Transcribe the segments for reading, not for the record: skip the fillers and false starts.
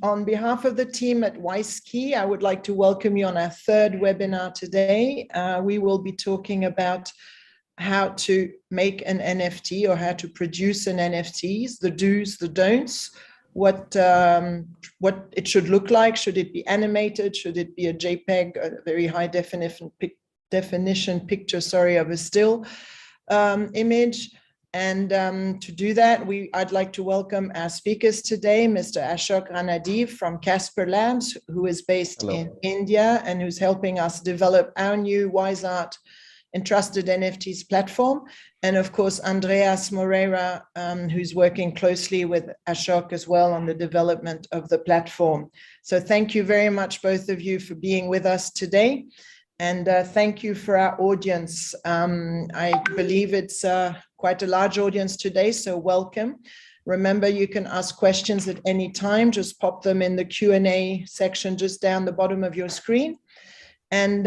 on behalf of the team at WiseKey, I would like to welcome you on our third webinar today. We will be talking about how to make an NFT or how to produce an NFTs, the do's, the don'ts, what it should look like. Should it be animated? Should it be a JPEG, a very high definition picture, of a still image? And to do that, I'd like to welcome our speakers today, Mr. Ashok Ranadiv from Casper Labs, who is based in India and who's helping us develop our new WiseArt Entrusted NFTs platform. And of course, Andreas Moreira, who's working closely with Ashok as well on the development of the platform. So thank you very much, both of you, for being with us today. And thank you for our audience. I believe it's quite a large audience today, so welcome. Remember, you can ask questions at any time. Just pop them in the Q&A section just down the bottom of your screen. And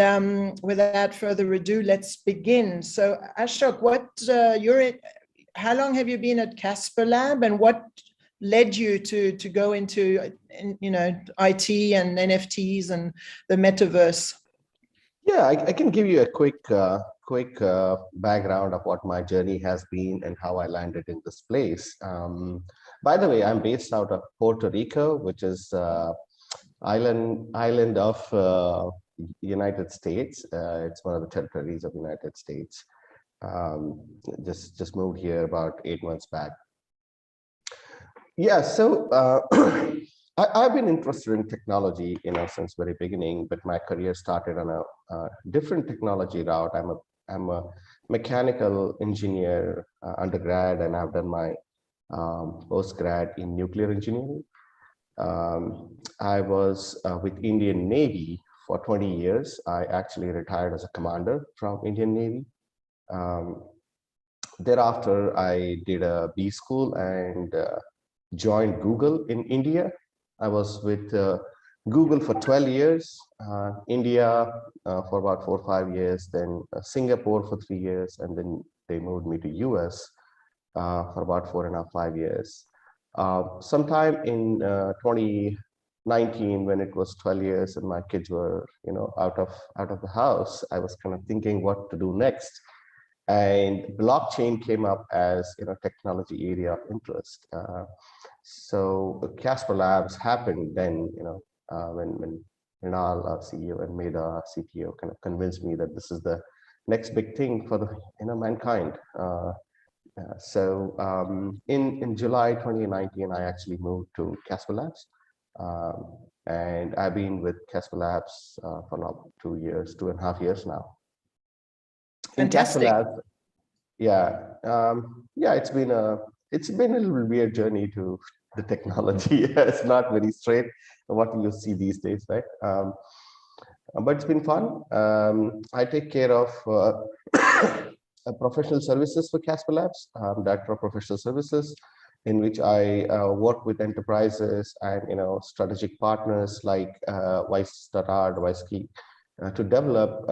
without further ado, let's begin. So Ashok, how long have you been at Casper Lab, and what led you to go into IT and NFTs and the metaverse? Yeah, I can give you a quick background of what my journey has been and how I landed in this place. By the way, I'm based out of Puerto Rico, which is island of United States. It's one of the territories of United States. Just moved here about 8 months back. Yeah, so I've been interested in technology, since very beginning, but my career started on a different technology route. I'm a mechanical engineer undergrad, and I've done my postgrad in nuclear engineering. I was with Indian Navy for 20 years. I actually retired as a commander from Indian Navy. Thereafter, I did a B school and joined Google in India. I was with Google for 12 years, India for about 4 or 5 years, then Singapore for 3 years, and then they moved me to US for about 4.5, 5 years. Sometime in 2019, when it was 12 years and my kids were, out of the house, I was kind of thinking what to do next. And blockchain came up as technology area of interest. So Casper Labs happened then, when Rinal, our CEO, and Meda, CTO, kind of convinced me that this is the next big thing for the mankind. So in July 2019, I actually moved to Casper Labs, and I've been with Casper Labs for now 2 years, 2.5 years now. Fantastic. In Casper Labs, it's been a little weird journey to the technology. It's not very straight what you see these days, right? But it's been fun. I take care of professional services for Casper Labs, Director of Professional Services, in which I work with enterprises and strategic partners like Wise.art, WiseKey, to develop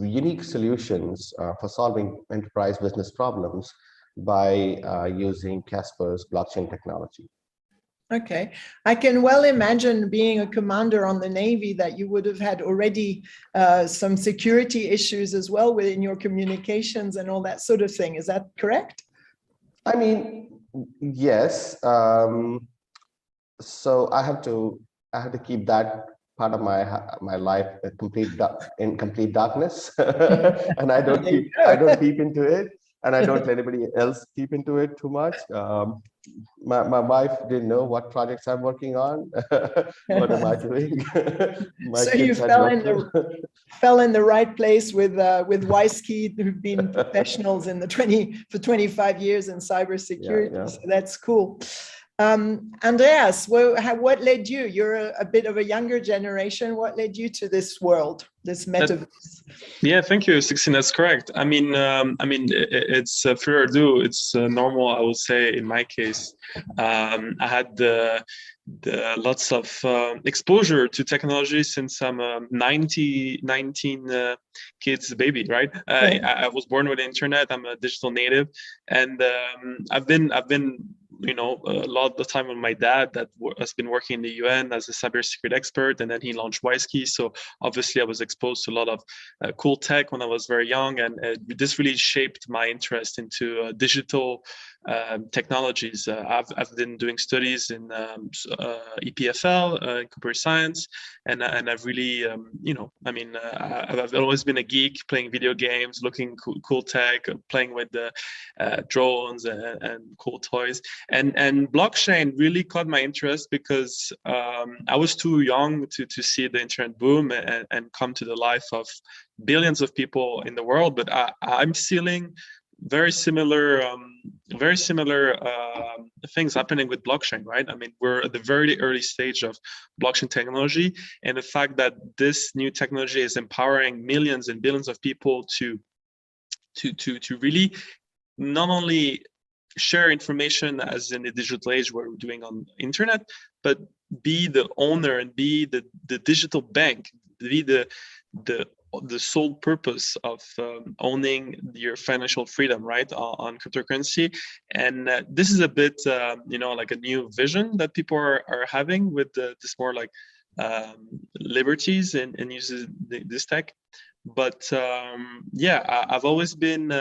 unique solutions for solving enterprise business problems by using Casper's blockchain technology. Okay, I can well imagine, being a commander on the Navy, that you would have had already some security issues as well within your communications and all that sort of thing. Is that correct? I mean, yes. So I have to keep that part of my life in complete darkness, and I don't peep into it, and I don't let anybody else peep into it too much. My wife didn't know what projects I'm working on. What am I doing? So you fell in the right place with WiseKey, who've been professionals for 25 years in cybersecurity. Yeah. So that's cool. Andreas, what led you? You're a bit of a younger generation. What led you to this world, this metaverse? Yeah, thank you, 16. That's correct. I mean, it's fair ado. It's normal, I would say. In my case, I had the lots of exposure to technology since I'm a 19 kids baby, right? I was born with the internet. I'm a digital native, and I've been a lot of the time with my dad that has been working in the UN as a cybersecurity expert, and then he launched WiseKey. So obviously I was exposed to a lot of cool tech when I was very young, and this really shaped my interest into digital technologies. I've been doing studies in EPFL, computer science, and I've really, I've always been a geek, playing video games, looking cool tech, playing with the drones and cool toys. And blockchain really caught my interest because I was too young to see the internet boom and come to the life of billions of people in the world. But I'm seeing very similar things happening with blockchain, right? I mean, we're at the very early stage of blockchain technology, and the fact that this new technology is empowering millions and billions of people to really not only share information as in the digital age where we're doing on internet, but be the owner and be the digital bank, be the sole purpose of owning your financial freedom, right, on cryptocurrency. And this is a bit, like a new vision that people are having with this more like liberties and uses this tech. But I've always been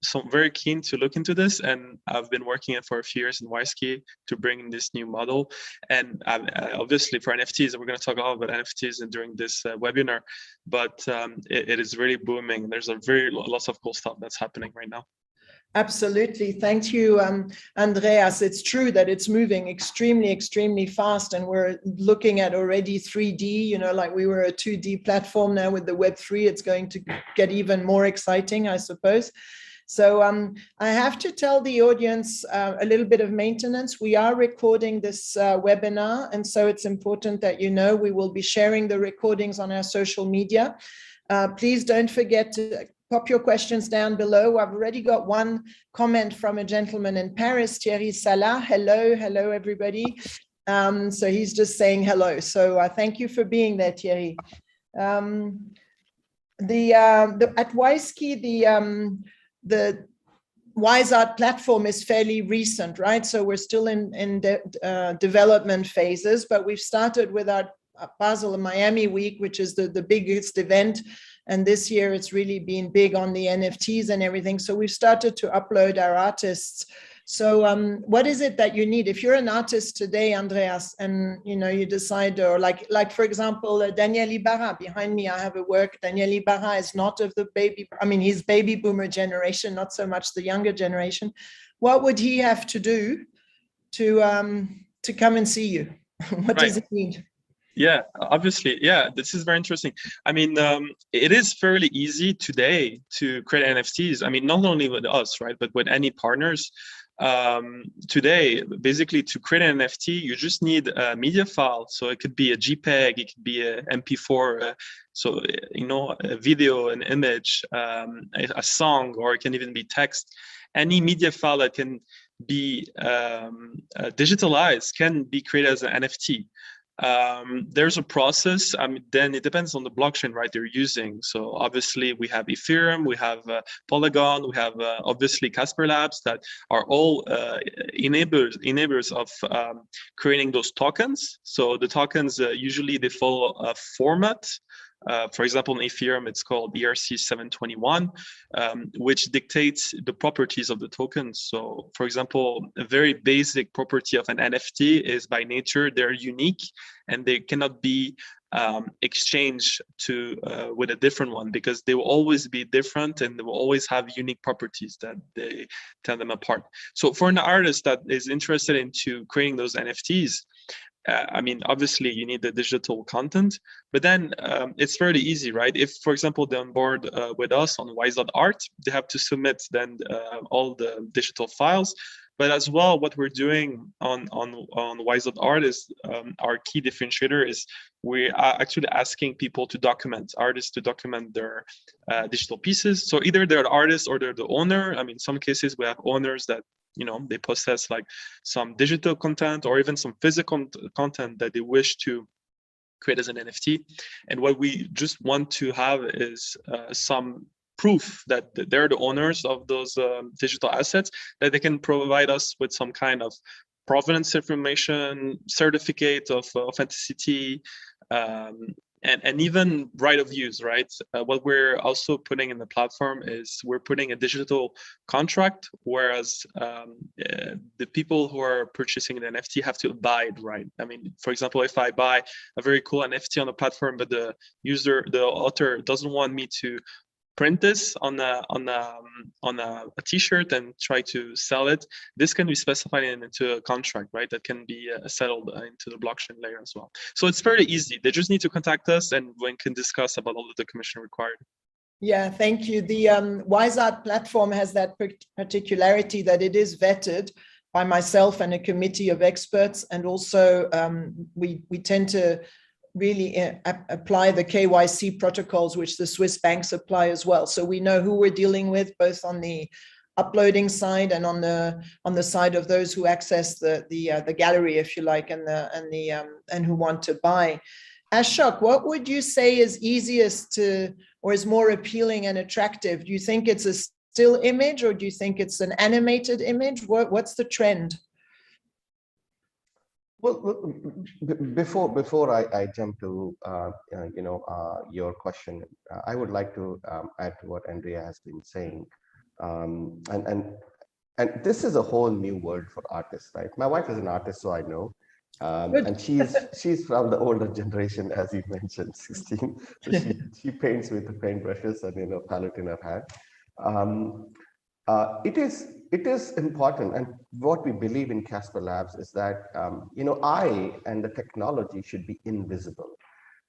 so very keen to look into this, and I've been working it for a few years in WiseKey to bring this new model. And obviously for NFTs, we're going to talk all about NFTs during this webinar, but it is really booming. There's lots of cool stuff that's happening right now. Absolutely. Thank you, Andreas. It's true that it's moving extremely, extremely fast, and we're looking at already 3D, like we were a 2D platform. Now with the Web3, it's going to get even more exciting, I suppose. So I have to tell the audience a little bit of maintenance. We are recording this webinar, and so it's important that we will be sharing the recordings on our social media. Please don't forget to pop your questions down below. I've already got one comment from a gentleman in Paris, Thierry Salah. Hello, everybody. So he's just saying hello. So thank you for being there, Thierry. At WiseKey, the WiseArt platform is fairly recent, right? So we're still in development phases, but we've started with our Basel and Miami week, which is the biggest event. And this year it's really been big on the NFTs and everything. So we've started to upload our artists. So what is it that you need? If you're an artist today, Andreas, and you decide, or like for example, Daniel Ibarra, behind me, I have a work. Daniel Ibarra is not of the he's baby boomer generation, not so much the younger generation. What would he have to do to come and see you? What does it need? Yeah, obviously. Yeah, this is very interesting. I mean, it is fairly easy today to create NFTs. I mean, not only with us, right, but with any partners. Today, basically, to create an NFT, you just need a media file. So it could be a JPEG, it could be a MP4, a video, an image, a song, or it can even be text. Any media file that can be digitalized can be created as an NFT. There's a process. Then it depends on the blockchain, right, they're using. So obviously we have Ethereum, we have Polygon, we have obviously Casper Labs that are all enablers of creating those tokens. So the tokens usually they follow a format. For example, in Ethereum, it's called ERC-721, which dictates the properties of the tokens. So, for example, a very basic property of an NFT is by nature, they're unique and they cannot be exchanged with a different one because they will always be different and they will always have unique properties that they tell them apart. So for an artist that is interested into creating those NFTs, obviously you need the digital content, but then it's fairly easy, right? If, for example, they're on board with us on Wise.art, they have to submit then all the digital files. But as well, what we're doing on Wise.art is our key differentiator is we are actually asking people to document, artists to document their digital pieces. So either they're the artist or they're the owner. In some cases, we have owners that they possess like some digital content or even some physical content that they wish to create as an NFT. And what we just want to have is some proof that they're the owners of those digital assets, that they can provide us with some kind of provenance information, certificate of authenticity, and even right of use, right? What we're also putting in the platform is we're putting a digital contract, whereas the people who are purchasing an NFT have to abide, right? I mean, for example, if I buy a very cool NFT on the platform, but the author doesn't want me to print this on a t-shirt and try to sell it, this can be specified into a contract, right? That can be settled into the blockchain layer as well. So it's very easy. They just need to contact us and we can discuss about all of the commission required. Yeah, thank you. The Wise Art platform has that particularity that it is vetted by myself and a committee of experts, and also we tend to really apply the KYC protocols, which the Swiss banks apply as well. So we know who we're dealing with, both on the uploading side and on the side of those who access the gallery, if you like, and who want to buy. Ashok, what would you say is easiest to, or is more appealing and attractive? Do you think it's a still image, or do you think it's an animated image? What's the trend? Well, before I jump to your question, I would like to add to what Andrea has been saying, and this is a whole new world for artists, right? My wife is an artist, so I know, and she's from the older generation, as you mentioned, 16. So she paints with the paintbrushes and palette in her hand. It is important, and what we believe in Casper Labs is that I and the technology should be invisible.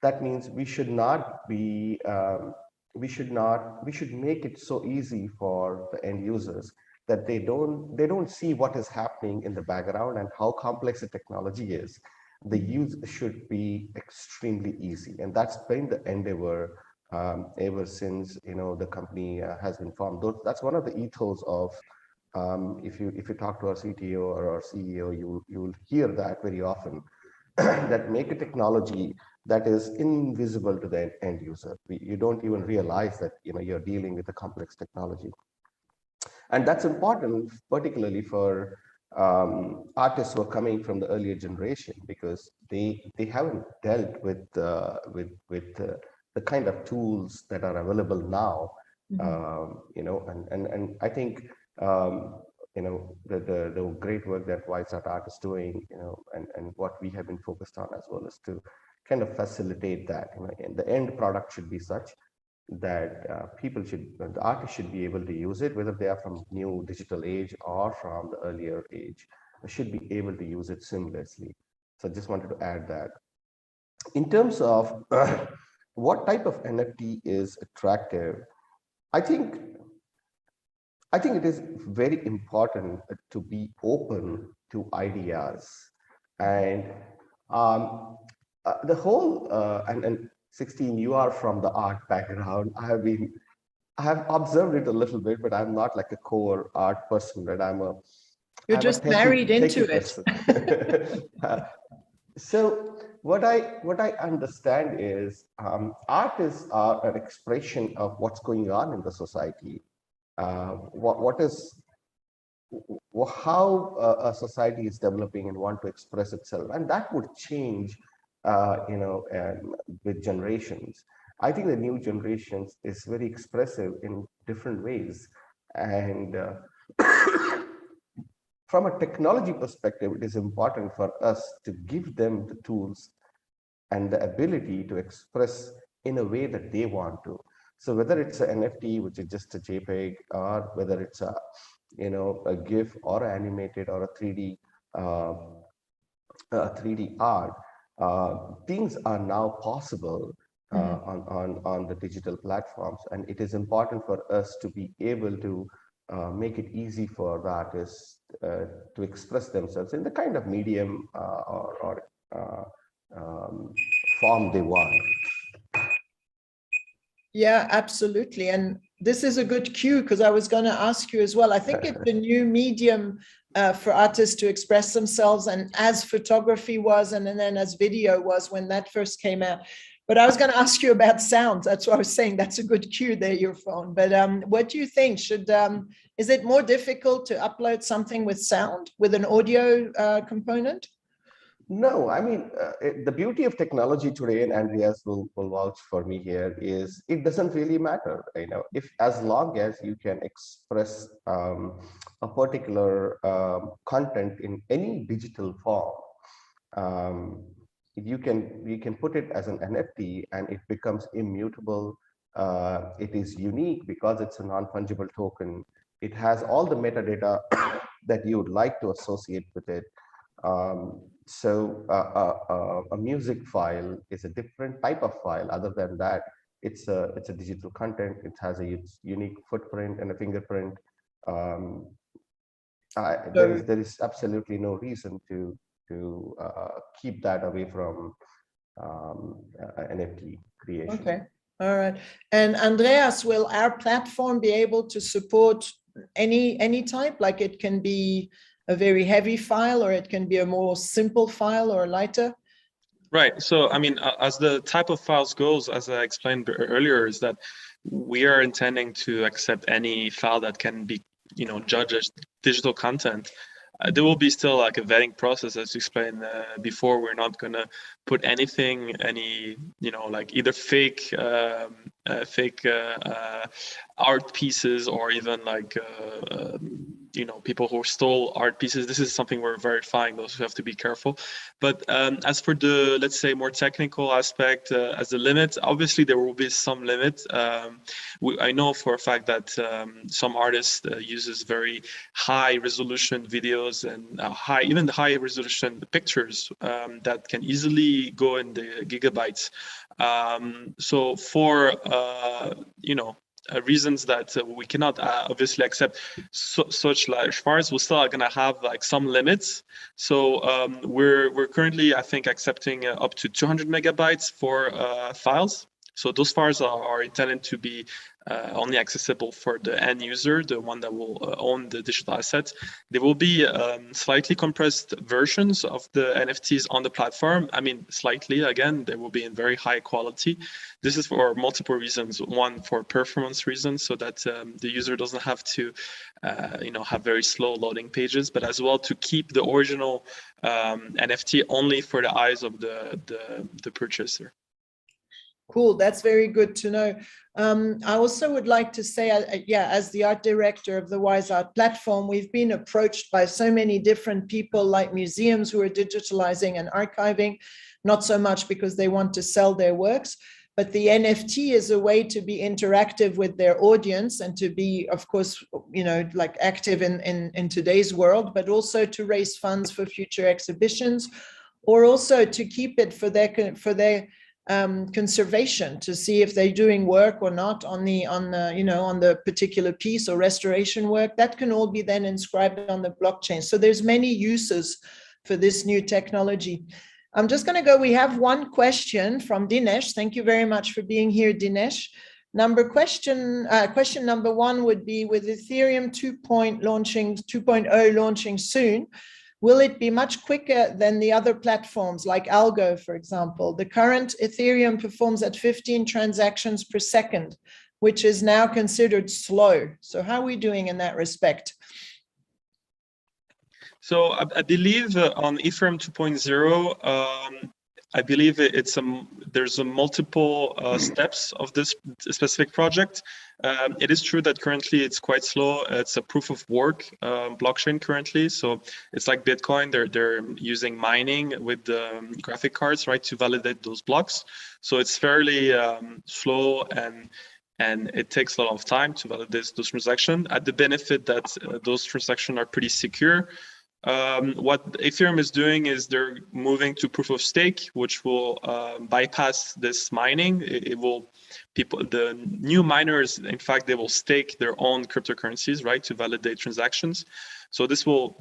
That means we should not be we should make it so easy for the end users that they don't see what is happening in the background and how complex the technology is. The use should be extremely easy, and that's been the endeavor ever since the company has been formed. That's one of the ethos of if you talk to our CTO or our CEO, you will hear that very often, that make a technology that is invisible to the end user. You don't even realize that you're dealing with a complex technology, and that's important, particularly for artists who are coming from the earlier generation, because they haven't dealt with the kind of tools that are available now. And I think the great work that Wise Art is doing, and what we have been focused on as well, is to kind of facilitate that. And the end product should be such that the artists should be able to use it, whether they are from new digital age or from the earlier age, should be able to use it seamlessly. So I just wanted to add that. In terms of what type of NFT is attractive, I think it is very important to be open to ideas, and the whole and 16, you are from the art background. I have observed it a little bit, but I'm not like a core art person, right? You're just married into it. So what I understand is artists are an expression of what's going on in the society. How a society is developing and want to express itself, and that would change with generations. I think the new generations is very expressive in different ways, and from a technology perspective, it is important for us to give them the tools and the ability to express in a way that they want to. So whether it's an NFT, which is just a JPEG, or whether it's a GIF or animated or a 3D art, things are now possible on the digital platforms, and it is important for us to be able to make it easy for the artists to express themselves in the kind of medium or form they want. Yeah, absolutely. And this is a good cue, because I was going to ask you as well. I think it's a new medium for artists to express themselves, and as photography was, and then as video was when that first came out. But I was going to ask you about sound. That's what I was saying. That's a good cue there, your phone. But what do you think? Is it more difficult to upload something with sound, with an audio component? No, I mean, the beauty of technology today, and Andreas will vouch for me here, is it doesn't really matter. If as long as you can express a particular content in any digital form, you can put it as an NFT and it becomes immutable. It is unique because it's a non-fungible token. It has all the metadata that you would like to associate with it. A music file is a different type of file. Other than that, it's a digital content. It has a unique footprint and a fingerprint. There is absolutely no reason to keep that away from NFT creation. Okay, all right. And Andreas, will our platform be able to support any type? Like it can be a very heavy file, or it can be a more simple file or lighter? Right. So, I mean, as the type of files goes, as I explained earlier, is that we are intending to accept any file that can be, judged as digital content. There will be still like a vetting process, as you explained before. We're not gonna put anything, like either fake art pieces, or even like people who stole art pieces. This is something we're verifying. Those who have to be careful. But as for the, let's say, more technical aspect, as the limit, obviously there will be some limit. I know for a fact that some artists uses very high resolution videos and even high resolution pictures that can easily go in the gigabytes. So for reasons that we cannot obviously accept such large files, we're still going to have like some limits. So we're currently, I think, accepting up to 200 megabytes for files. So those files are intended to be only accessible for the end user, the one that will own the digital assets. There will be slightly compressed versions of the NFTs on the platform. I mean, slightly, again, they will be in very high quality. This is for multiple reasons. One, for performance reasons, so that the user doesn't have to, have very slow loading pages, but as well to keep the original NFT only for the eyes of the purchaser. Cool, that's very good to know. I also would like to say, as the art director of the Wise Art platform, we've been approached by so many different people, like museums who are digitalizing and archiving, not so much because they want to sell their works, but the NFT is a way to be interactive with their audience and to be, of course, like active in today's world, but also to raise funds for future exhibitions, or also to keep it for their conservation, to see if they're doing work or not on the particular piece, or restoration work. That can all be then inscribed on the blockchain. So there's many uses for this new technology. I'm just going to go. We have one question from Dinesh. Thank you very much for being here, Dinesh. Question number one would be, with Ethereum 2.0 launching soon, will it be much quicker than the other platforms like Algo, for example? The current Ethereum performs at 15 transactions per second, which is now considered slow. So how are we doing in that respect? So I believe on Ethereum 2.0, I believe there's a multiple steps of this specific project. It is true that currently it's quite slow. It's a proof of work blockchain currently. So it's like Bitcoin. They're using mining with the graphic cards, right, to validate those blocks. So it's fairly slow, and it takes a lot of time to validate those transactions. At the benefit that those transactions are pretty secure. What Ethereum is doing is they're moving to proof of stake, which will bypass this mining. The new miners, in fact, they will stake their own cryptocurrencies, right, to validate transactions. So this will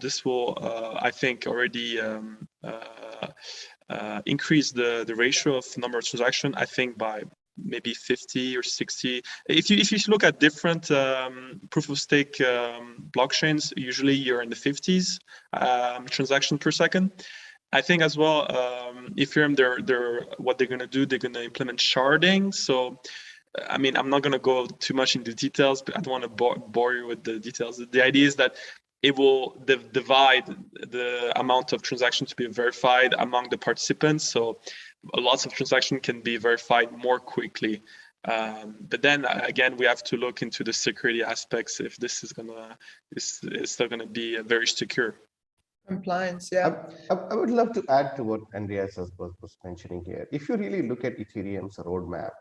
I think, already increase the ratio of number of transactions, I think, by maybe 50 or 60. If you look at different proof of stake blockchains, usually you're in the 50s transaction per second. I think as well, Ethereum, what they're gonna do, they're gonna implement sharding. So, I mean, I'm not gonna go too much into details, but I don't want to bore you with the details. The idea is that it will divide the amount of transactions to be verified among the participants. So, lots of transactions can be verified more quickly. But then again, we have to look into the security aspects if this is still gonna be very secure. Compliance, yeah. I would love to add to what Andreas was mentioning here. If you really look at Ethereum's roadmap,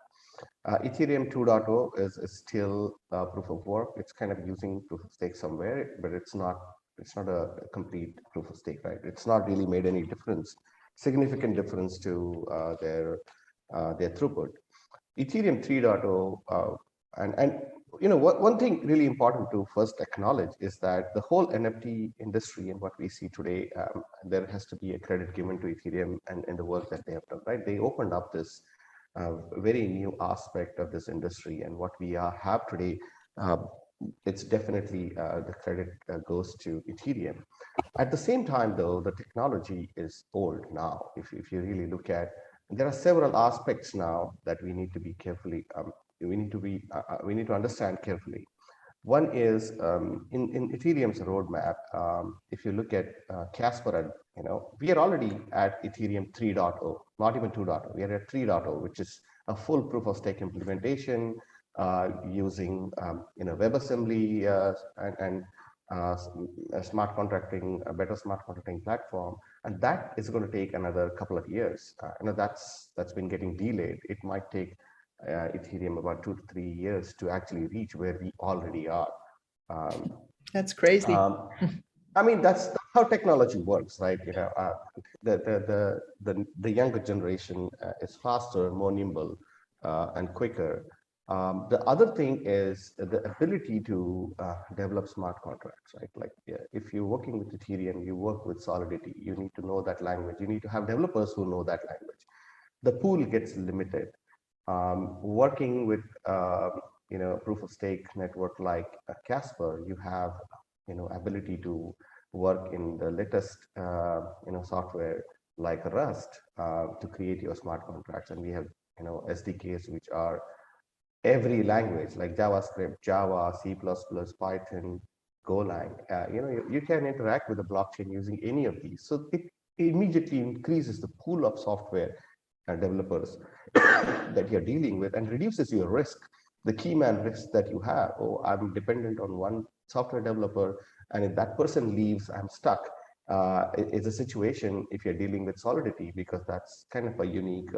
Ethereum 2.0 is still proof of work. It's kind of using proof of stake somewhere, but it's not a complete proof of stake, right? It's not really made any significant difference to their throughput. Ethereum 3.0, and one thing really important to first acknowledge is that the whole NFT industry and what we see today, there has to be a credit given to Ethereum and the work that they have done, right? They opened up this very new aspect of this industry, and what we have today, it's definitely the credit goes to Ethereum. At the same time, though, the technology is old now. If you really look at, there are several aspects now that we need to be carefully, we need to understand carefully. One is in Ethereum's roadmap. If you look at Casper, we are already at Ethereum 3.0, not even 2.0. We are at 3.0, which is a full proof of stake implementation using WebAssembly and smart contracting, a better smart contracting platform, and that is going to take another couple of years. That's been getting delayed. It might take Ethereum about 2 to 3 years to actually reach where we already are. That's crazy. I mean, that's how technology works, right? The younger generation is faster, more nimble, and quicker. The other thing is the ability to develop smart contracts, right? Like if you're working with Ethereum, you work with Solidity, you need to know that language. You need to have developers who know that language. The pool gets limited. Working with proof of stake network like Casper, you have ability to work in the latest software like Rust to create your smart contracts, and we have SDKs which are every language like JavaScript, Java, C++, Python, Golang. You can interact with the blockchain using any of these. So it immediately increases the pool of software developers that you're dealing with and reduces your risk, the key man risk that you have. Oh, I'm dependent on one software developer, and if that person leaves, I'm stuck. It's a situation if you're dealing with Solidity, because that's kind of a unique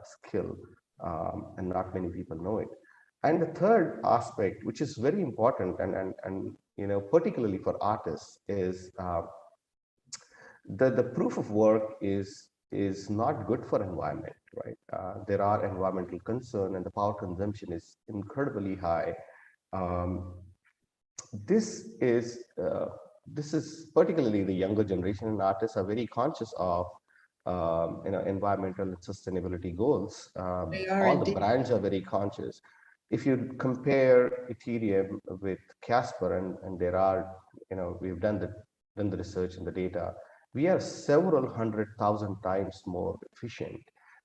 skill, and not many people know it. And the third aspect, which is very important, and particularly for artists, is the proof of work is not good for environment, right? There are environmental concerns, and the power consumption is incredibly high. This is particularly the younger generation, and artists are very conscious of environmental and sustainability goals. All the brands are very conscious. If you compare Ethereum with Casper, and there are, we've done the research and the data, we are several 100,000 times more efficient,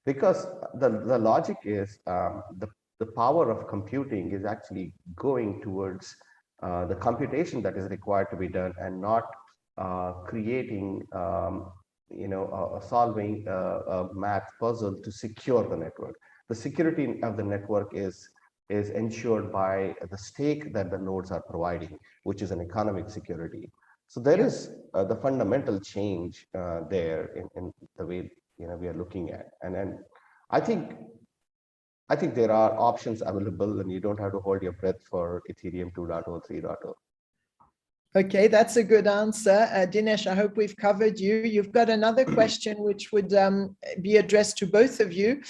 because the logic is the power of computing is actually going towards the computation that is required to be done, and not creating solving a math puzzle to secure the network. The security of the network is ensured by the stake that the nodes are providing, which is an economic security. So there is the fundamental change there in the way we are looking at, and I think there are options available, and you don't have to hold your breath for Ethereum 2.0, 3.0. Okay, that's a good answer. Dinesh, I hope we've covered you. You've got another question which would be addressed to both of you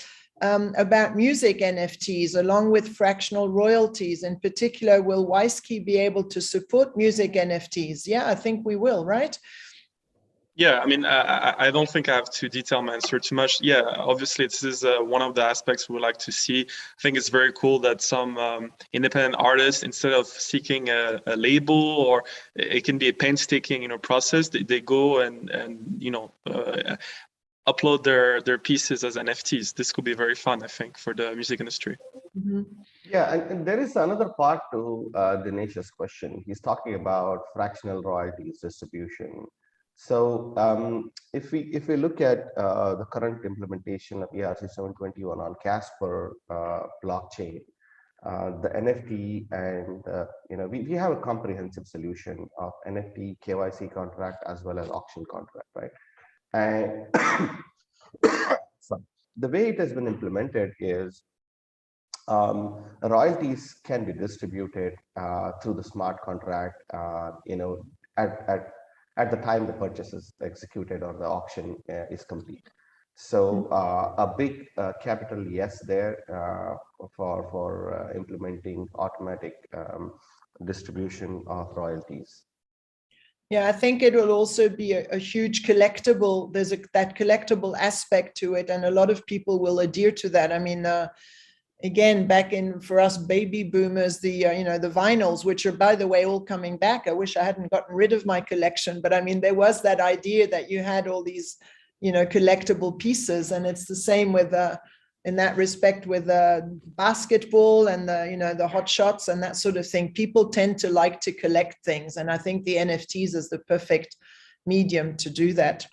about music NFTs along with fractional royalties. In particular, will WiseKey be able to support music NFTs? Yeah, I think we will, right? Yeah, I mean, I don't think I have to detail my answer too much. Yeah, obviously, this is one of the aspects we would like to see. I think it's very cool that some independent artists, instead of seeking a label, or it can be a painstaking, process, they go and upload their pieces as NFTs. This could be very fun, I think, for the music industry. Mhm. Yeah, and there is another part to Dinesh's question. He's talking about fractional royalties distribution. So if we look at the current implementation of ERC 721 on Casper blockchain, the NFT and we have a comprehensive solution of NFT, KYC contract as well as auction contract, right? And so the way it has been implemented is royalties can be distributed through the smart contract, at the time the purchase is executed or the auction is complete. So a big capital yes there for implementing automatic distribution of royalties. Yeah, I think it will also be a huge collectible. There's that collectible aspect to it, and a lot of people will adhere to that. I mean, again, back in for us baby boomers, the the vinyls, which are, by the way, all coming back. I wish I hadn't gotten rid of my collection, but I mean, there was that idea that you had all these collectible pieces, and it's the same with in that respect with basketball and the hot shots and that sort of thing. People tend to like to collect things, and I think the NFTs is the perfect medium to do that.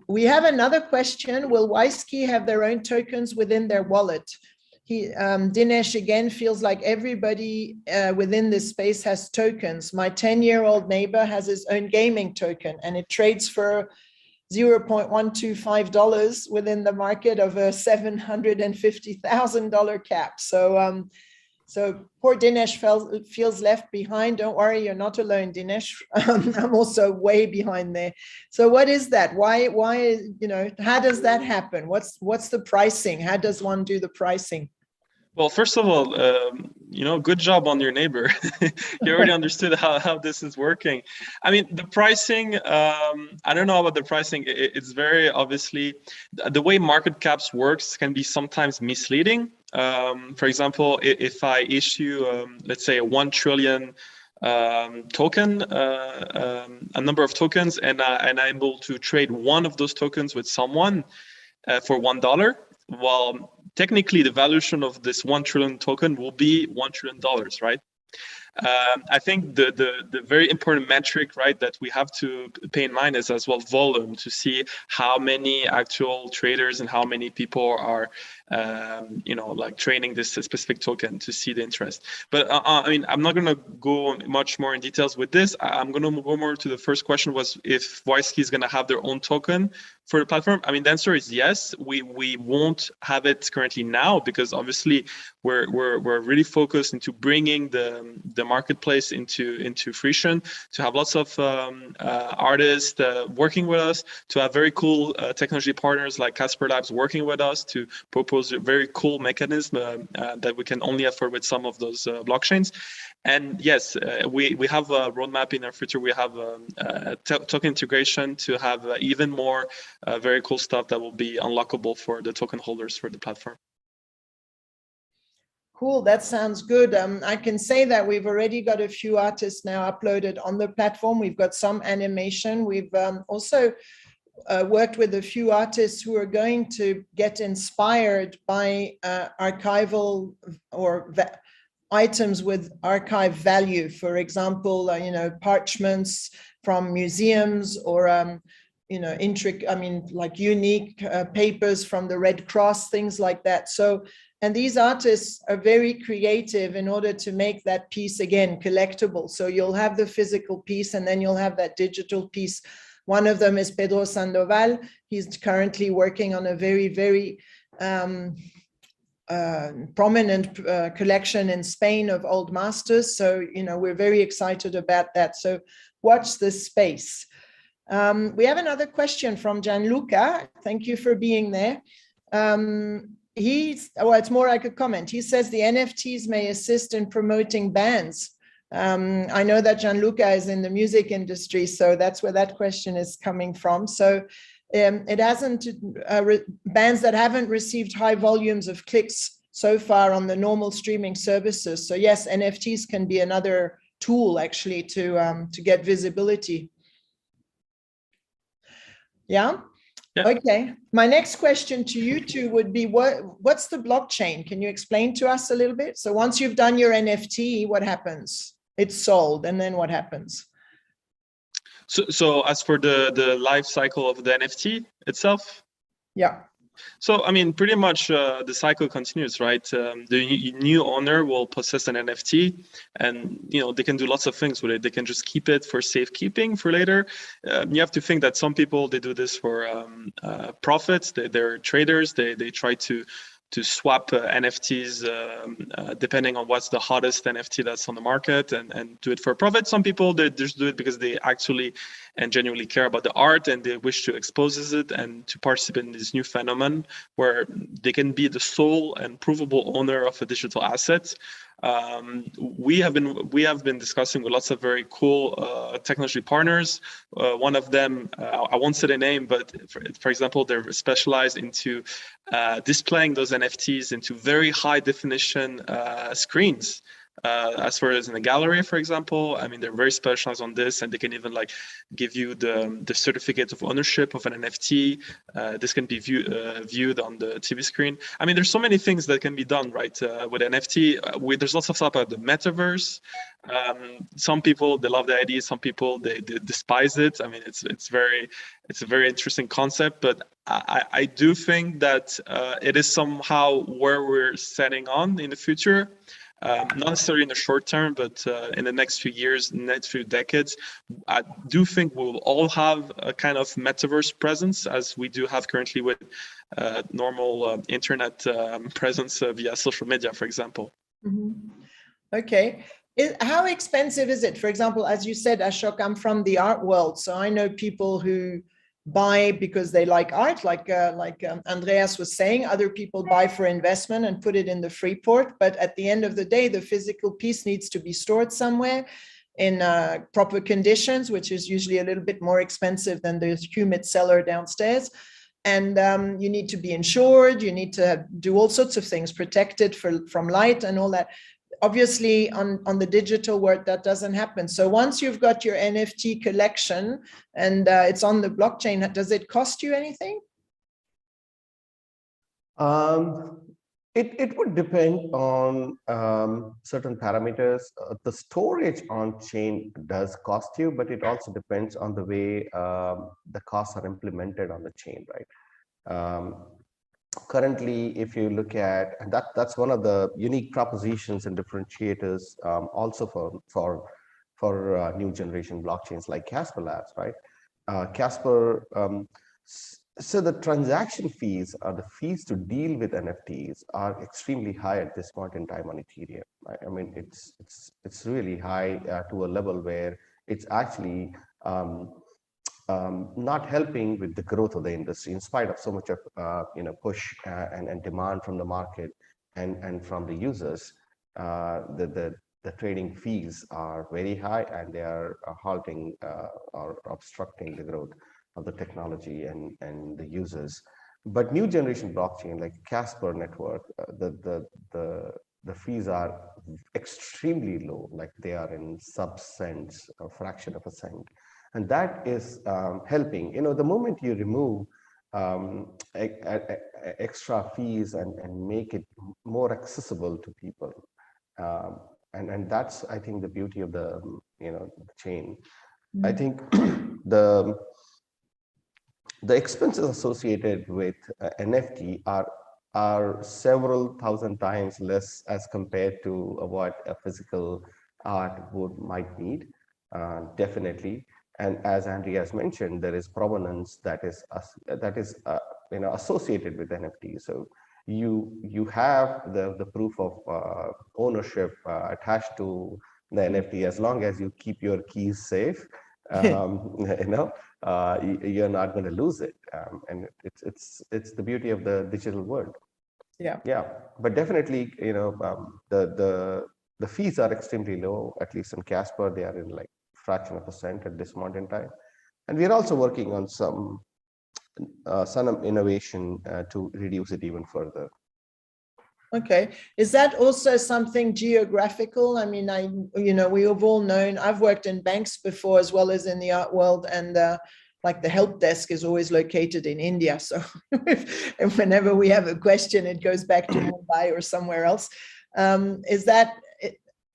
We have another question. Will WiseKey have their own tokens within their wallet? Dinesh again feels like everybody within this space has tokens. My 10-year-old neighbor has his own gaming token, and it trades for $0.125 within the market of a $750,000 cap. So poor Dinesh feels left behind. Don't worry, you're not alone, Dinesh. I'm also way behind there. So what is that? Why how does that happen? What's the pricing? How does one do the pricing? Well, first of all, good job on your neighbor. You already understood how this is working. I mean, the pricing, I don't know about the pricing. It's very obviously, the way market caps works can be sometimes misleading. For example, if I issue, let's say, a 1 trillion token, a number of tokens, and I'm able to trade one of those tokens with someone for $1, well, technically the valuation of this 1 trillion token will be $1 trillion, right? I think the very important metric, right, that we have to pay in mind is as well volume, to see how many actual traders and how many people are, like trading this specific token, to see the interest. But I mean, I'm not going to go much more in details with this. I'm going to go more to the first question, was if WiseKey is going to have their own token for the platform. I mean, the answer is yes. We won't have it currently now, because obviously we're really focused into bringing the marketplace into fruition, to have lots of artists working with us, to have very cool technology partners like Casper Labs working with us to propose a very cool mechanism that we can only afford with some of those blockchains. And yes, we have a roadmap in our future. We have token integration to have even more very cool stuff that will be unlockable for the token holders for the platform. Cool, that sounds good. I can say that we've already got a few artists now uploaded on the platform. We've got some animation. We've also worked with a few artists who are going to get inspired by archival or items with archive value. For example, parchments from museums, or like unique papers from the Red Cross, things like that. And these artists are very creative in order to make that piece, again, collectible. So you'll have the physical piece, and then you'll have that digital piece. One of them is Pedro Sandoval. He's currently working on a very, very prominent collection in Spain of old masters. So, we're very excited about that. So watch this space. We have another question from Gianluca. Thank you for being there. It's more like a comment. He says the NFTs may assist in promoting bands. I know that Gianluca is in the music industry, so that's where that question is coming from. So it hasn't, bands that haven't received high volumes of clicks so far on the normal streaming services. So yes, NFTs can be another tool actually to get visibility. Yeah. Yeah. Okay. My next question to you two would be, what's the blockchain? Can you explain to us a little bit? So once you've done your NFT, what happens? It's sold, and then what happens? So as for the life cycle of the NFT itself? Yeah. So, I mean, pretty much the cycle continues, right? The new owner will possess an NFT, and they can do lots of things with it. They can just keep it for safekeeping for later. You have to think that some people, they do this for profits. They're traders. They try to swap NFTs depending on what's the hottest NFT that's on the market and do it for profit. Some people, they just do it because they actually and genuinely care about the art and they wish to expose it and to participate in this new phenomenon where they can be the sole and provable owner of a digital asset. We have been discussing with lots of very cool technology partners. One of them, I won't say the name, but for example, they're specialized into displaying those NFTs into very high definition screens. As far as in a gallery, for example, I mean, they're very specialized on this, and they can even like give you the certificate of ownership of an NFT. This can be viewed on the TV screen. I mean, there's so many things that can be done, right, with NFT. There's lots of stuff about the metaverse. Some people, they love the idea. Some people, they despise it. I mean, it's a very interesting concept, but I do think that it is somehow where we're setting on in the future. Not necessarily in the short term, but in the next few years, next few decades, I do think we'll all have a kind of metaverse presence as we do have currently with normal internet presence via social media, for example. Mm-hmm. Okay. How expensive is it? For example, as you said, Ashok, I'm from the art world, so I know people who buy because they like art, like Andreas was saying. Other people buy for investment and put it in the free port. But at the end of the day, the physical piece needs to be stored somewhere in proper conditions, which is usually a little bit more expensive than the humid cellar downstairs. And you need to be insured. You need to do all sorts of things, protected from light and all that. Obviously, on the digital world, that doesn't happen. So once you've got your NFT collection and it's on the blockchain, does it cost you anything? It would depend on certain parameters. The storage on chain does cost you, but it also depends on the way the costs are implemented on the chain, right? Currently, if you look at, and that's one of the unique propositions and differentiators also for new generation blockchains like Casper Labs, right? Casper, so the transaction fees or the fees to deal with NFTs are extremely high at this point in time on Ethereum. Right? I mean, it's really high to a level where it's actually not helping with the growth of the industry in spite of so much of push and demand from the market and from the users. The trading fees are very high and they are halting or obstructing the growth of the technology and the users. But new generation blockchain like Casper network, the fees are extremely low, like they are in sub-cents, a fraction of a cent. And that is helping. The moment you remove extra fees and make it more accessible to people, and that's, I think, the beauty of the the chain. I think the expenses associated with NFT are several thousand times less as compared to what a physical art might need, definitely. And as Andreas mentioned, there is provenance that is associated with NFT. So you have the proof of ownership attached to the NFT as long as you keep your keys safe. You're not going to lose it, and it's the beauty of the digital world. Yeah. But definitely, the fees are extremely low, at least in Casper, they are in like fraction of a cent at this moment in time. And we are also working on some innovation to reduce it even further. Okay. Is that also something geographical? I mean, we have all known, I've worked in banks before as well as in the art world, and like the help desk is always located in India. So and whenever we have a question, it goes back to Mumbai or somewhere else.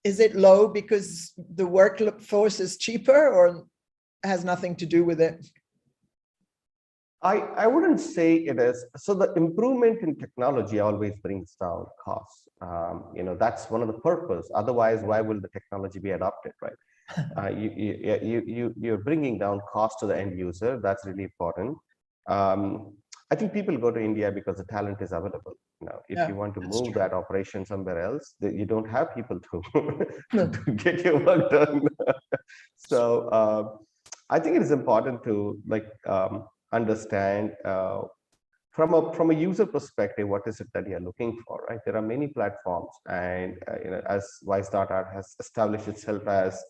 Is it low because the workforce is cheaper, or has nothing to do with it? I wouldn't say it is. So the improvement in technology always brings down costs. That's one of the purpose. Otherwise, why will the technology be adopted, right? You're bringing down cost to the end user. That's really important. I think people go to India because the talent is available. If you want to move that operation somewhere else, you don't have people to get your work done. So I think it is important to understand from a user perspective, what is it that you're looking for, right? There are many platforms, and as Wise.Art has established itself as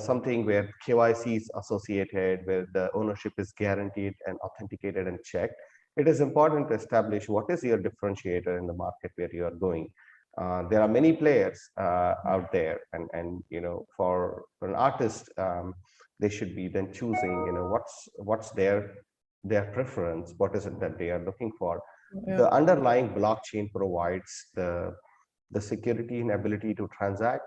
something where KYC is associated, where the ownership is guaranteed and authenticated and checked. It is important to establish what is your differentiator in the market where you are going. There are many players out there, and for an artist, they should be then choosing, what's their preference, what is it that they are looking for. Yeah. The underlying blockchain provides the security and ability to transact.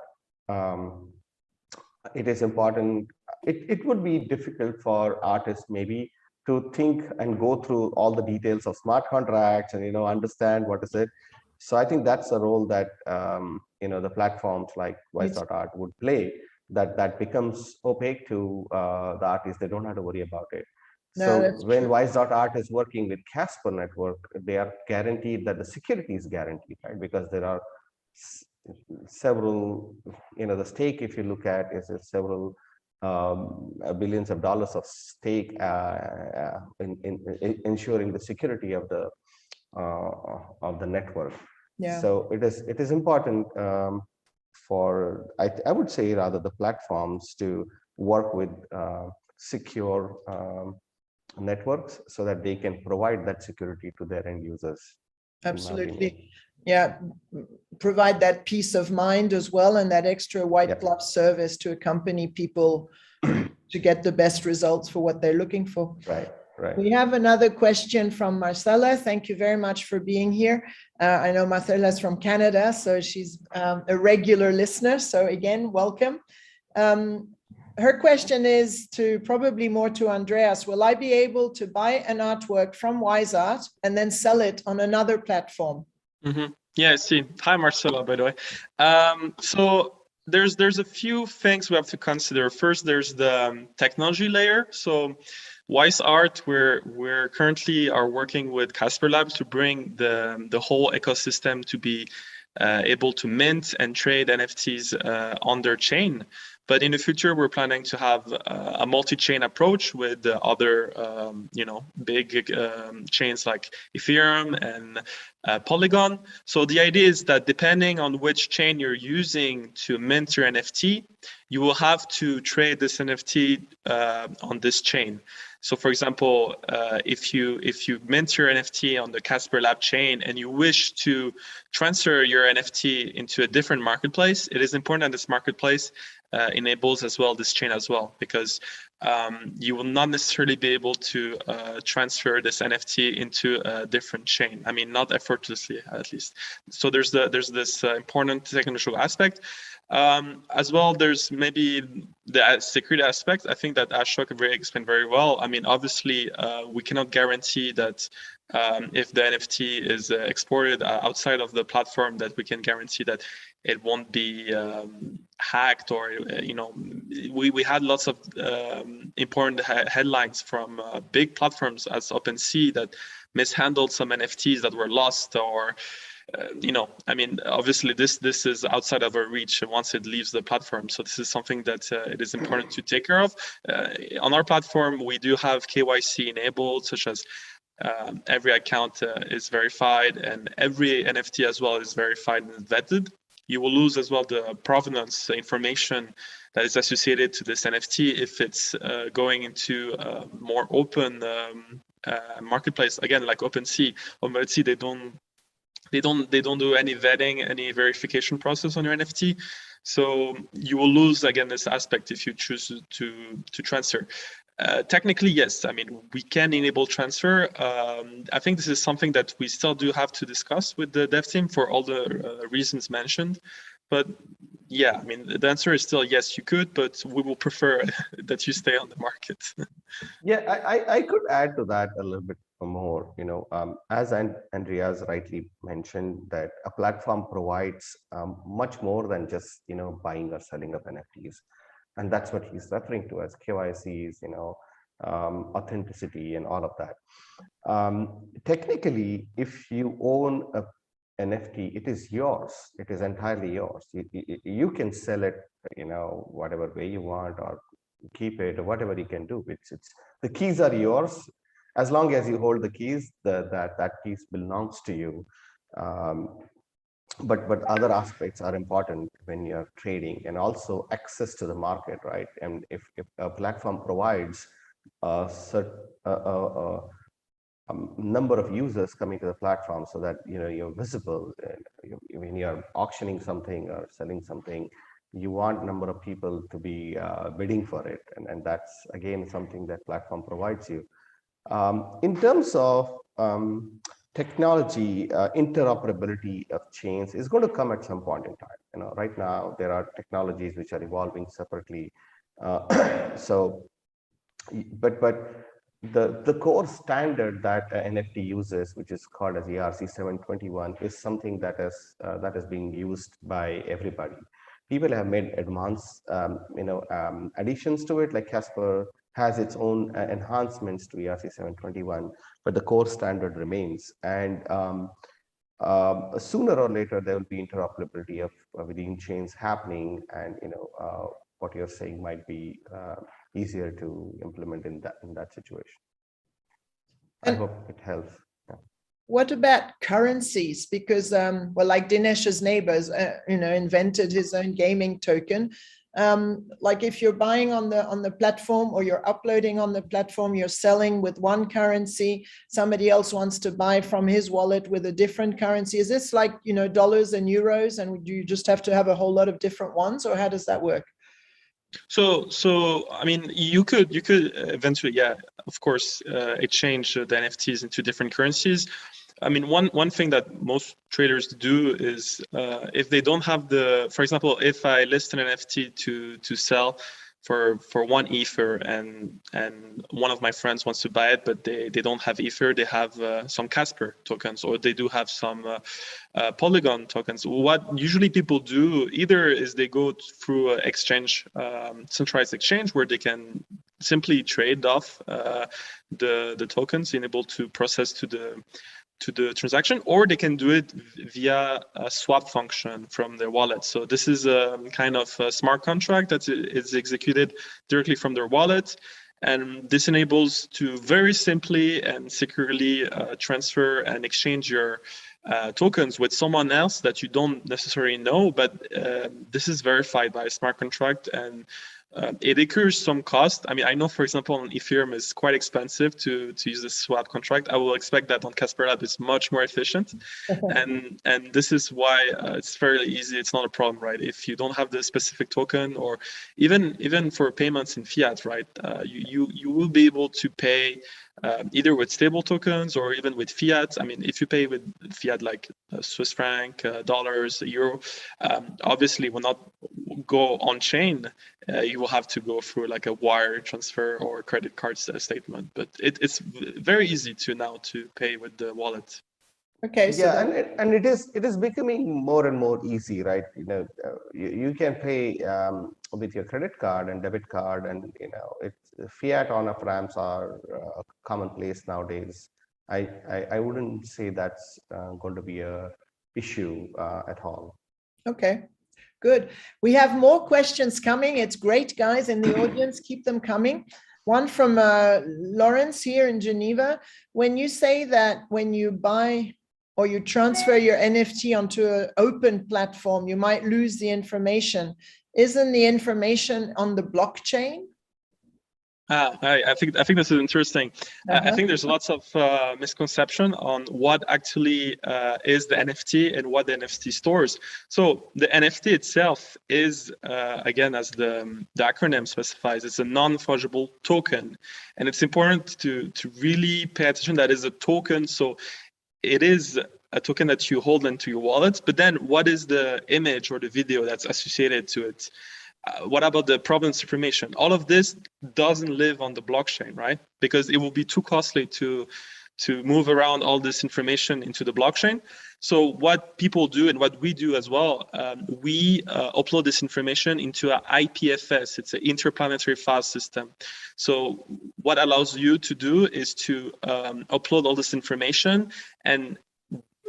It is important. It would be difficult for artists maybe to think and go through all the details of smart contracts and understand what is it. So I think that's a role that the platforms like Wise.Art would play. That becomes opaque to the artists. They don't have to worry about it. No, so when Wise.Art is working with Casper Network, they are guaranteed that the security is guaranteed, right? Because there are several, the stake, if you look at, is several billions of dollars of stake in ensuring the security of the network. Yeah. So it is important for, I would say, rather, the platforms to work with secure networks so that they can provide that security to their end users. Absolutely. Yeah, provide that peace of mind as well, and that extra white glove service to accompany people to get the best results for what they're looking for. Right. Right. We have another question from Marcella. Thank you very much for being here. I know Marcella is from Canada, so she's a regular listener. So again, welcome. Her question is probably more to Andreas. Will I be able to buy an artwork from Wise.Art and then sell it on another platform? Mm-hmm. Yeah, I see. Hi, Marcella, by the way. So there's a few things we have to consider. First, there's the technology layer. So Wise.Art, we're currently are working with Casper Labs to bring the whole ecosystem to be able to mint and trade NFTs on their chain. But in the future, we're planning to have a multi-chain approach with other, big chains like Ethereum and Polygon. So the idea is that depending on which chain you're using to mint your NFT, you will have to trade this NFT on this chain. So, for example, if you mint your NFT on the Casper Lab chain and you wish to transfer your NFT into a different marketplace, it is important that this marketplace enables as well this chain as well, because you will not necessarily be able to transfer this NFT into a different chain. I mean, not effortlessly, at least. So there's this important technical aspect. As well, there's maybe the security aspect. I think that Ashok explained very well. I mean, obviously, we cannot guarantee that if the NFT is exported outside of the platform, that we can guarantee that it won't be hacked, or we had lots of important headlines from big platforms as OpenSea that mishandled some NFTs that were lost, or I mean, obviously this is outside of our reach once it leaves the platform. So this is something that it is important to take care of. On our platform, we do have KYC enabled, such as every account is verified, and every NFT as well is verified and vetted. you will lose as well the provenance information that is associated to this NFT if it's going into a more open marketplace. Again, like OpenSea. OpenSea, they don't do any vetting, any verification process on your NFT. So you will lose again this aspect if you choose to transfer. Technically, yes. I mean, we can enable transfer. I think this is something that we still do have to discuss with the dev team for all the reasons mentioned. But yeah, I mean, the answer is still yes, you could, but we will prefer that you stay on the market. Yeah, I could add to that a little bit more. As Andreas rightly mentioned, that a platform provides much more than just buying or selling of NFTs, and that's what he's referring to as KYCs, authenticity, and all of that. Technically, if you own a NFT, it is yours. It is entirely yours. You can sell it, whatever way you want, or keep it, or whatever you can do. It's the keys are yours. As long as you hold the keys, that keys belongs to you. But other aspects are important when you're trading, and also access to the market, right? And if a platform provides a number of users coming to the platform so that you're visible, when you're auctioning something or selling something, you want number of people to be bidding for it, and that's again something that platform provides you. In terms of technology, interoperability of chains is going to come at some point in time. Right now there are technologies which are evolving separately. So, but the core standard that NFT uses, which is called as ERC-721, is something that is being used by everybody. People have made advanced, additions to it, like Casper has its own enhancements to ERC-721, but the core standard remains. And sooner or later, there will be interoperability of within chains happening, and what you're saying might be easier to implement in that situation. I hope it helps. Yeah. What about currencies? Because well, like Dinesh's neighbors, invented his own gaming token. Like if you're buying on the platform, or you're uploading on the platform, you're selling with one currency, somebody else wants to buy from his wallet with a different currency. Is this like dollars and euros, and do you just have to have a whole lot of different ones, or how does that work? So I mean, you could eventually, yeah, of course, exchange the NFTs into different currencies. I mean, one thing that most traders do is if they don't have for example, if I list an NFT to sell for 1 Ether, and one of my friends wants to buy it, but they don't have Ether, they have some Casper tokens, or they do have some Polygon tokens. What usually people do either is they go through an exchange, centralized exchange, where they can simply trade off the tokens, enable to process to the transaction, or they can do it via a swap function from their wallet. So this is a kind of a smart contract that is executed directly from their wallet. And this enables to very simply and securely transfer and exchange your tokens with someone else that you don't necessarily know, but this is verified by a smart contract, and it incurs some cost. I mean, I know, for example, on Ethereum is quite expensive to use this swap contract. I will expect that on Casper Lab it's much more efficient, and this is why it's fairly easy. It's not a problem, right? If you don't have the specific token, or even for payments in fiat, right? You will be able to pay either with stable tokens or even with fiat. I mean, if you pay with fiat like Swiss franc, dollars, euro, obviously will not go on chain. You will have to go through like a wire transfer or credit card statement, but it's very easy now to pay with the wallet. Okay, so yeah, and it is becoming more and more easy, right? You can pay with your credit card and debit card, and it's fiat on-off ramps are commonplace nowadays. I wouldn't say that's going to be a issue at all. Okay. Good. We have more questions coming. It's great, guys, in the audience. Keep them coming. One from Lawrence here in Geneva. When you say that when you buy or you transfer your NFT onto an open platform, you might lose the information. Isn't the information on the blockchain? I think this is interesting. I think there's lots of misconception on what actually is the NFT and what the NFT stores. So the NFT itself is, again, as the acronym specifies, it's a non-fungible token, and it's important to really pay attention that is a token. So it is a token that you hold into your wallet, but then what is the image or the video that's associated to it? What about the provenance information? All of this doesn't live on the blockchain, right? Because it will be too costly to move around all this information into the blockchain. So what people do and what we do as well, we upload this information into an IPFS. It's an interplanetary file system. So what allows you to do is to upload all this information, and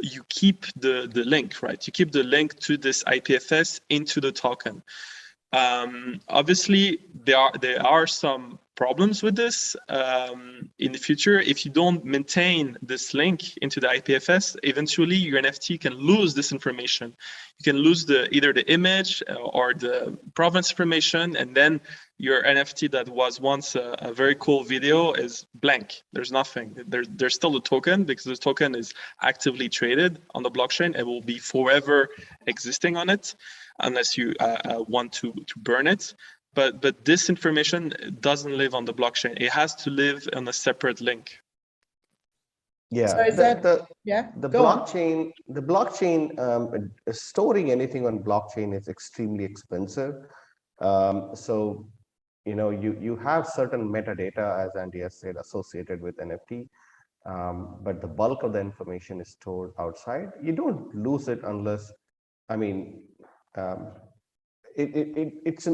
you keep the link, right? You keep the link to this IPFS into the token. Obviously, there are some problems with this in the future. If you don't maintain this link into the IPFS, eventually your NFT can lose this information. You can lose either the image or the provenance information, and then your NFT that was once a very cool video is blank. There's nothing. There's still a token, because the token is actively traded on the blockchain. It will be forever existing on it, unless you want to burn it. But this information doesn't live on the blockchain. It has to live on a separate link. Yeah, so is the blockchain, storing anything on blockchain is extremely expensive. So, you have certain metadata, as Andy has said, associated with NFT, but the bulk of the information is stored outside. You don't lose it unless, it's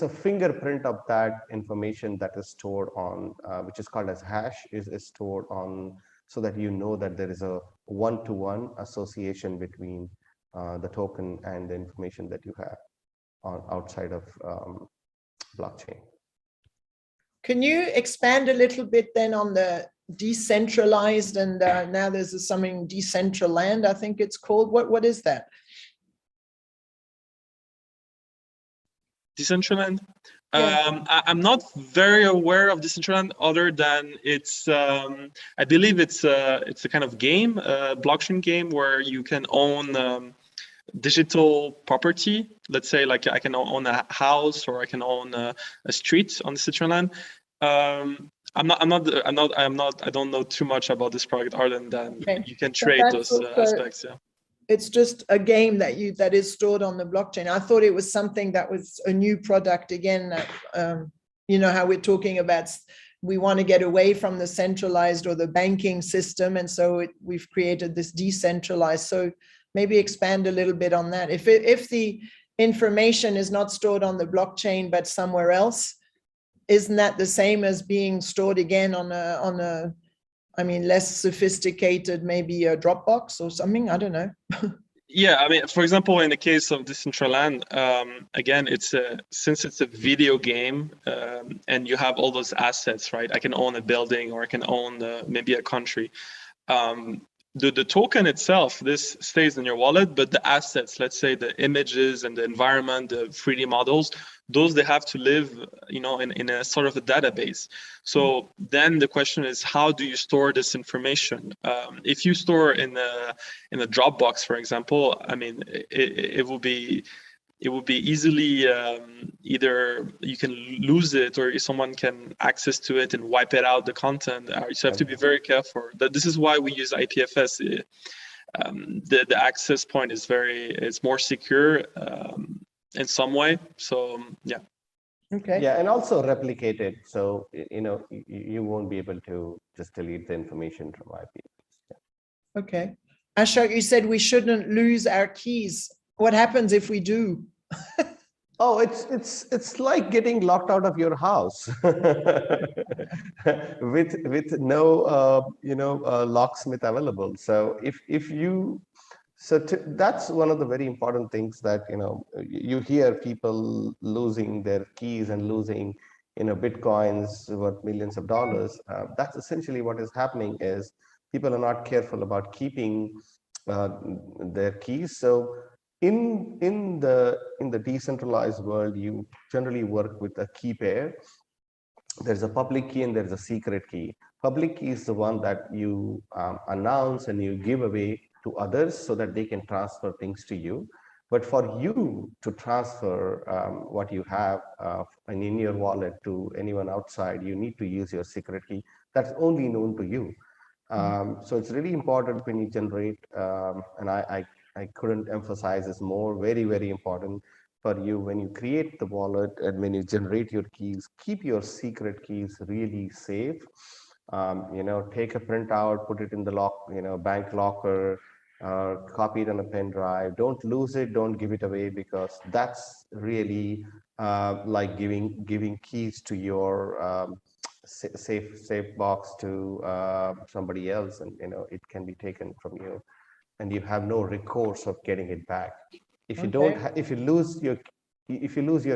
a fingerprint of that information that is stored on, which is called as hash, is stored on, so that that there is a one-to-one association between the token and the information that you have on outside of blockchain. Can you expand a little bit then on the decentralized, and now there's something Decentraland, I think it's called. What is that? Decentraland? Yeah. I'm not very aware of Decentraland, other than it's, I believe it's a kind of game, blockchain game, where you can own digital property. Let's say, like, I can own a house, or I can own a street on Decentraland. I don't know too much about this project, other than you can trade those aspects. Yeah. It's just a game that is stored on the blockchain. I thought it was something that was a new product again. That how we're talking about, we want to get away from the centralized or the banking system, and so we've created this decentralized. So maybe expand a little bit on that. If the information is not stored on the blockchain but somewhere else, isn't that the same as being stored again on a less sophisticated, maybe a Dropbox or something? I don't know. Yeah, for example, in the case of Decentraland, again, since it's a video game, and you have all those assets, right? I can own a building, or I can own maybe a country. The token itself, this stays in your wallet, but the assets, let's say the images and the environment, the 3D models, those, they have to live, in a sort of a database. So then the question is, how do you store this information? If you store in a Dropbox, for example, it will be easily, either you can lose it, or someone can access to it and wipe it out, the content. So you have to be very careful. This is why we use IPFS. The access point it's more secure in some way. So yeah. Okay. Yeah, and also replicated. So you won't be able to just delete the information from IPFS. Yeah. Okay. Ashok, you said we shouldn't lose our keys. What happens if we do? Oh, it's like getting locked out of your house with no locksmith available. So that's one of the very important things that you hear people losing their keys and losing bitcoins worth millions of dollars. That's essentially what is happening. Is people are not careful about keeping their keys. So in the decentralized world, you generally work with a key pair. There's a public key and there's a secret key. Public key is the one that you announce and you give away to others so that they can transfer things to you. But for you to transfer what you have in your wallet to anyone outside, you need to use your secret key that's only known to you. So it's really important when you generate, and I couldn't emphasize this more, very, very important for you when you create the wallet and when you generate your keys, keep your secret keys really safe. Take a printout, put it in the bank locker, copy it on a pen drive. Don't lose it, don't give it away, because that's really like giving keys to your safe box to somebody else, and it can be taken from you, and you have no recourse of getting it back. If you don't, if you lose your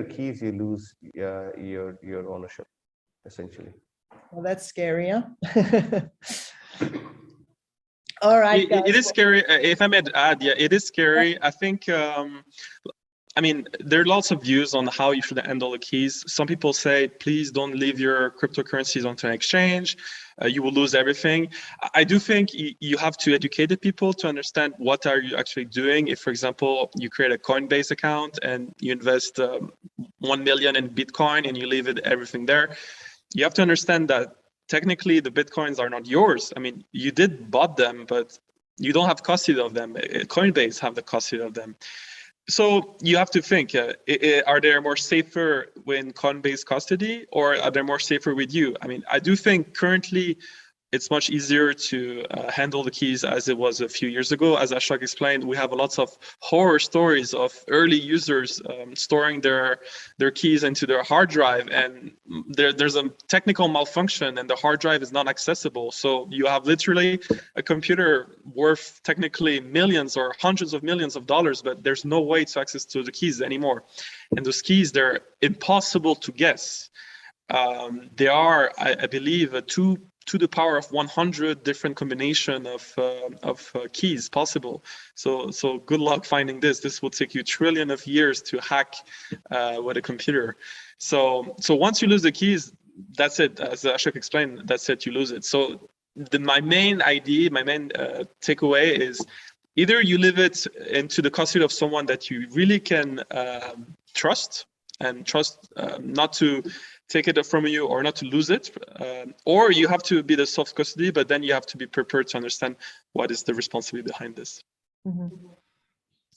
keys, you lose your ownership, essentially. Well, that's scary, huh? All right, guys. It is scary. If I may add, yeah, it is scary. I think. I mean, there are lots of views on how you should handle the keys. Some people say, please don't leave your cryptocurrencies onto an exchange. You will lose everything. I do think you have to educate the people to understand what are you actually doing. If, for example, you create a Coinbase account and you invest 1 million in Bitcoin and you leave everything there, you have to understand that technically the Bitcoins are not yours. I mean, you did bought them, but you don't have custody of them. Coinbase have the custody of them. So you have to think, are they more safer when Coinbase custody, or are they more safer with you? I mean, I do think currently it's much easier to handle the keys as it was a few years ago. As Ashok explained, we have lots of horror stories of early users storing their keys into their hard drive, and there's a technical malfunction and the hard drive is not accessible. So you have literally a computer worth technically millions or hundreds of millions of dollars, but there's no way to access to the keys anymore. And those keys, they're impossible to guess. They are, I believe, to the power of 100 different combination of keys possible. So good luck finding this. This will take you trillion of years to hack with a computer. So once you lose the keys, that's it. As Ashok explained, that's it. You lose it. So my main idea, my main takeaway is either you leave it into the custody of someone that you really can trust, and trust not to take it from you or not to lose it, or you have to be the soft custody, but then you have to be prepared to understand what is the responsibility behind this. Mm-hmm.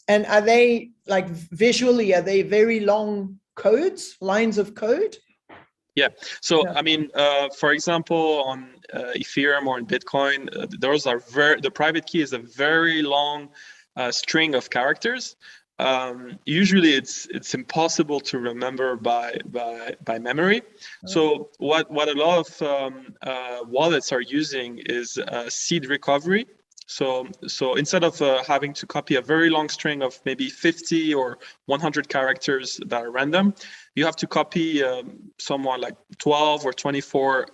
And are they, like, visually, are they very long codes, lines of code? Yeah. So, yeah. I mean, for example, on Ethereum or in Bitcoin, those are the private key is a very long string of characters. Usually it's impossible to remember by memory. So what a lot of wallets are using is seed recovery. So instead of having to copy a very long string of maybe 50 or 100 characters that are random, you have to copy somewhat like 12 or 24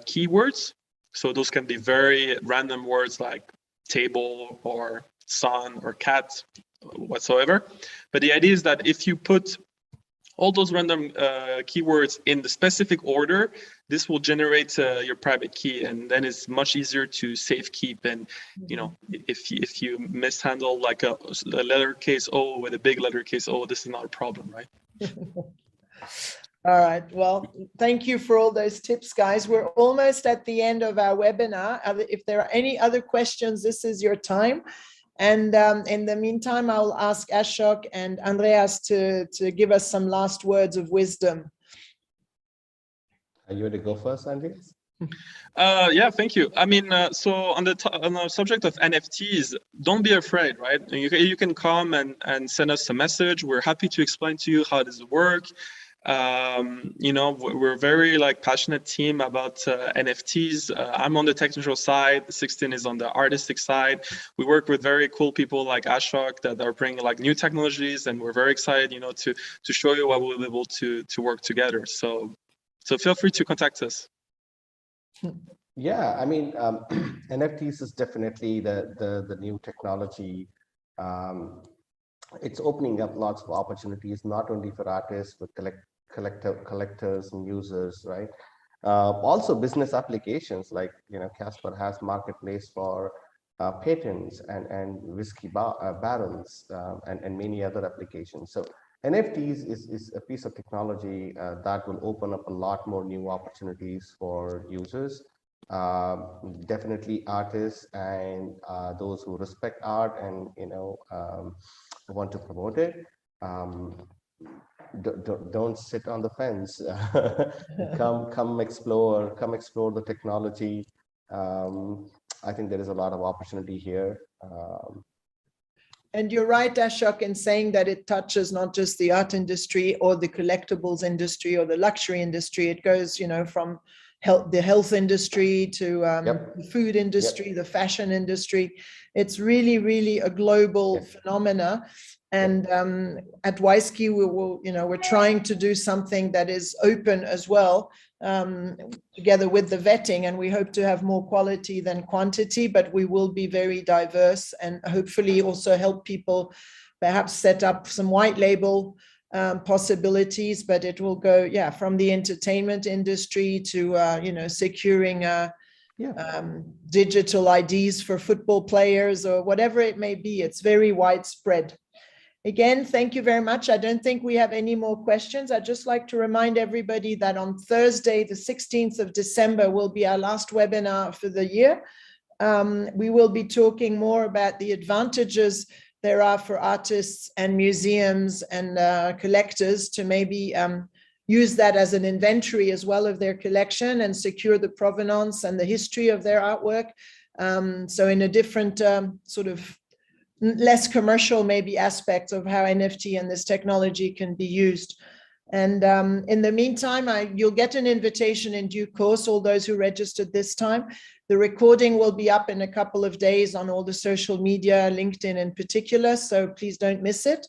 keywords. So those can be very random words like table or sun or cat whatsoever. But the idea is that if you put all those random keywords in the specific order, this will generate your private key, and then it's much easier to safe keep. And if you mishandle like a lowercase o with a big letter-case O, this is not a problem, right? All right. Well, thank you for all those tips, guys. We're almost at the end of our webinar. If there are any other questions, this is your time. And in the meantime, I'll ask Ashok and Andreas to give us some last words of wisdom. Are you ready to go first, Andreas? Yeah, thank you. I mean, so on the subject of NFTs, don't be afraid, right? You can come and send us a message. We're happy to explain to you how does it work. We're very passionate team about NFTs. I'm on the technical side. 16 is on the artistic side. We work with very cool people like Ashok that are bringing new technologies, and we're very excited, to show you what we'll be able to work together. So feel free to contact us. Yeah, I mean, NFTs is definitely the new technology. It's opening up lots of opportunities, not only for artists, but collectors and users, right? Also business applications like, Casper has marketplace for patents and whiskey barrels and many other applications. So NFTs is a piece of technology that will open up a lot more new opportunities for users. Definitely artists and those who respect art and want to promote it. Don't sit on the fence. Come explore the technology. I think there is a lot of opportunity here. And you're right, Ashok, in saying that it touches not just the art industry or the collectibles industry or the luxury industry. It goes, from the health industry to the food industry, the fashion industry. It's really, really a global phenomena. And at WISEKey, we're trying to do something that is open as well, together with the vetting, and we hope to have more quality than quantity, but we will be very diverse and hopefully also help people perhaps set up some white label possibilities, but it will go, from the entertainment industry to, securing digital IDs for football players or whatever it may be. It's very widespread. Again, thank you very much. I don't think we have any more questions. I'd just like to remind everybody that on Thursday, the 16th of December, will be our last webinar for the year. We will be talking more about the advantages there are for artists and museums and collectors to maybe use that as an inventory as well of their collection and secure the provenance and the history of their artwork. So in a different sort of less commercial maybe aspects of how NFT and this technology can be used. And in the meantime, you'll get an invitation in due course, all those who registered this time. The recording will be up in a couple of days on all the social media, LinkedIn in particular, so please don't miss it.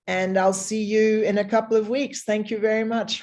And I'll see you in a couple of weeks. Thank you very much.